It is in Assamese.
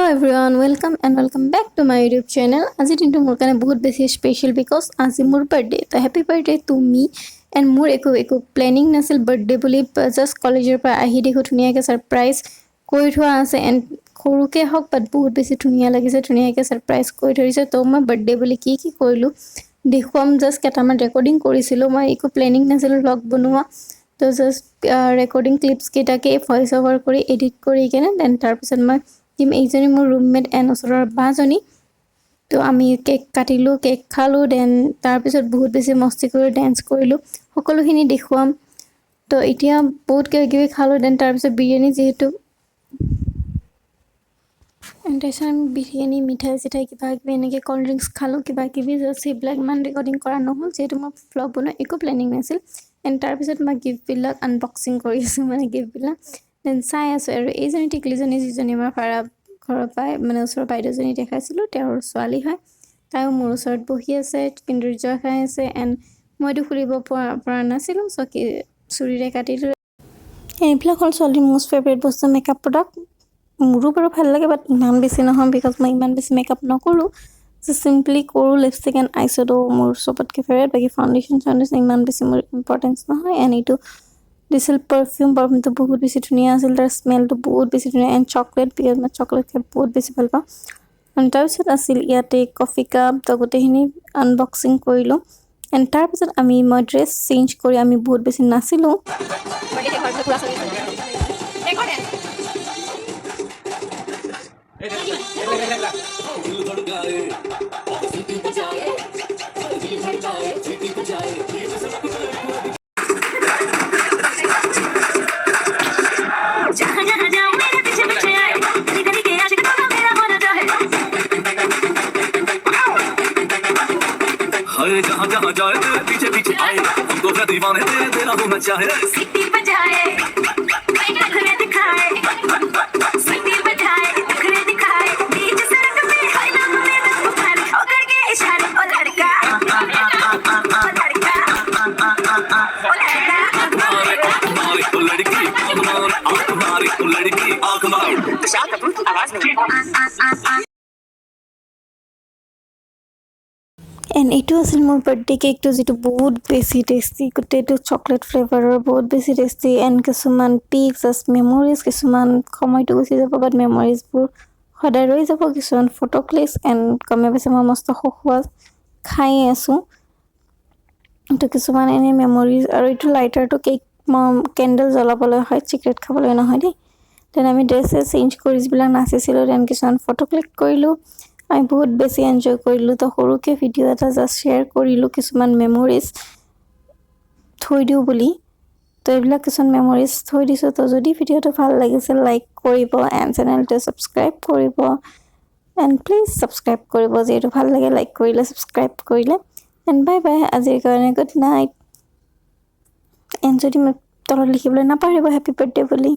everyone, welcome back to my YouTube channel. আজি দিনটো মোৰ কাৰণে বহুত বেছি স্পেশাল বিকজ আজি মোৰ বাৰ্থডে তো happy birthday to me and মোৰ একো প্লেনিং নাছিল বাৰ্থডে বুলি জাষ্ট কলেজৰ পৰা আহি দেখো ধুনীয়াকৈ ছাৰপ্ৰাইজ কৰি থোৱা আছে এণ্ড সৰুকৈ হওক বাট বহুত বেছি ধুনীয়া লাগিছে ধুনীয়াকৈ ছাৰপ্ৰাইজ কৰি থৈছে তো মই বাৰ্থডে বুলি কি কৰিলোঁ দেখুৱাম জাষ্ট কেইটামান ৰেকৰ্ডিং কৰিছিলোঁ মই একো প্লেনিং নাছিল ব্লগ বনোৱা তো জাষ্ট ৰেকৰ্ডিং ক্লিপছ কেইটাকে ভইচ অভাৰ কৰি এডিট কৰি কেনে দেন তাৰপিছত মই এইজনী মোৰ ৰুমমেট এণ্ড ওচৰৰ বাজনী তো আমি কেক কাটিলোঁ কেক খালোঁ দেন তাৰপিছত বহুত বেছি মস্তি কৰি ডেন্স কৰিলোঁ সকলোখিনি দেখুৱাম তো এতিয়া বহুত কিবা খালোঁ দেন তাৰপিছত বিৰিয়ানী যিহেতু তাৰপিছত আমি বিৰিয়ানী মিঠাই চিঠাই কিবা কিবি এনেকৈ ক'ল্ড ড্ৰিংকছ খালোঁ কিবা কিবি জাষ্ট সেইবিলাক ইমান ৰেকৰ্ডিং কৰা নহ'ল যিহেতু মই ভ্লগ বনোৱা একো প্লেনিং নাছিল এণ্ড তাৰপিছত মই গিফ্টবিলাক আনবক্সিং কৰি আছোঁ মানে গিফ্টবিলাক দেন চাই আছোঁ আৰু এইজনী টিকলিজনী যিজনী আমাৰ ঘৰৰ পৰাই মানে ওচৰৰ বাইদেউজনী দেখাইছিলোঁ তেওঁৰ ছোৱালী হয় তাইও মোৰ ওচৰত বহি আছে কিণ্ডাৰ খাই আছে এণ্ড মইতো খুলিব পৰা নাছিলোঁ চুৰিৰে কাটিলোঁ এইবিলাক হ'ল ছোৱালীৰ মষ্ট ফেভৰেট বস্তু মেকআপ প্ৰডাক্ট মোৰো বাৰু ভাল লাগে বাট ইমান বেছি নহয় বিকজ মই ইমান বেছি মেকআপ নকৰোঁ চিম্পলি কৰোঁ লিপষ্টিক এণ্ড আইশ্বেডো মোৰ চবতকৈ ফেভৰেট বাকী ফাউণ্ডেশ্যন ইমান বেছি মোৰ ইম্পৰ্টেঞ্চ নহয় এণ্ড এইটো দিছিল পাৰফিউমটো বহুত বেছি ধুনীয়া আছিল তাৰ স্মেলটো বহুত বেছি ধুনীয়া এণ্ড চকলেট বিকজ মই চকলেট খাই বহুত বেছি ভাল পাওঁ তাৰপিছত আছিল ইয়াতে কফি কাপ তো গোটেইখিনি আনবক্সিং কৰিলোঁ এণ্ড তাৰপিছত মই ড্ৰেছ চেঞ্জ কৰি আমি বহুত বেছি নাছিলোঁ जहाँ जहाँ जाए तेरे पीछे पीछे आए हमको क्या दीवाने तेरा होना चाहे सीटी बजाए नखरे दिखाए सीटी बजाए नखरे दिखाए बीच सड़क पे हाय लव में बुखार होकर के इशारे ओ लड़का तुम्हारी तो लड़की तुम्हारी तो लड़की आवाज नहीं এণ্ড এইটো আছিল মোৰ বাৰ্থডে কেকটো যিটো বহুত বেছি টেষ্টি গোটেইটো চকলেট ফ্লেভাৰৰ বহুত বেছি টেষ্টি এণ্ড কিছুমান পিক জাষ্ট মেমৰিজ কিছুমান সময়টো গুচি যাব বাট মেমৰিজবোৰ সদায় ৰৈ যাব কিছুমান ফটো ক্লিপছ এণ্ড গমে পাইছে মই মস্ত খোৱা খাই আছোঁ তো কিছুমান এনেই মেমৰিজ আৰু এইটো লাইটাৰটো কেক মই কেণ্ডেল জ্বলাবলৈ হয় চিগাৰেট খাবলৈ নহয় দেই দেন আমি ড্ৰেছ চেঞ্জ কৰি যিবিলাক নাচিছিলোঁ দেন কিছুমান ফটো ক্লিক কৰিলোঁ আমি বহুত বেছি এনজয় কৰিলোঁ তো সৰুকৈ ভিডিঅ' এটা জাষ্ট শ্বেয়াৰ কৰিলোঁ কিছুমান মেমৰিজ থৈ দিওঁ বুলি তো এইবিলাক কিছুমান মেমৰিজ থৈ দিছোঁ তো যদি ভিডিঅ'টো ভাল লাগিছে লাইক কৰিব এণ্ড চেনেলটো ছাবস্ক্ৰাইব কৰিব এণ্ড প্লিজ ছাবস্ক্ৰাইব কৰিব যিহেতু ভাল লাগে লাইক কৰিলে ছাবস্ক্ৰাইব কৰিলে এণ্ড বাই বাই আজিৰ কাৰণে গুড নাইট এণ্ড যদি মই তলত লিখিবলৈ নাপাহৰিব হেপী বাৰ্থডে বুলি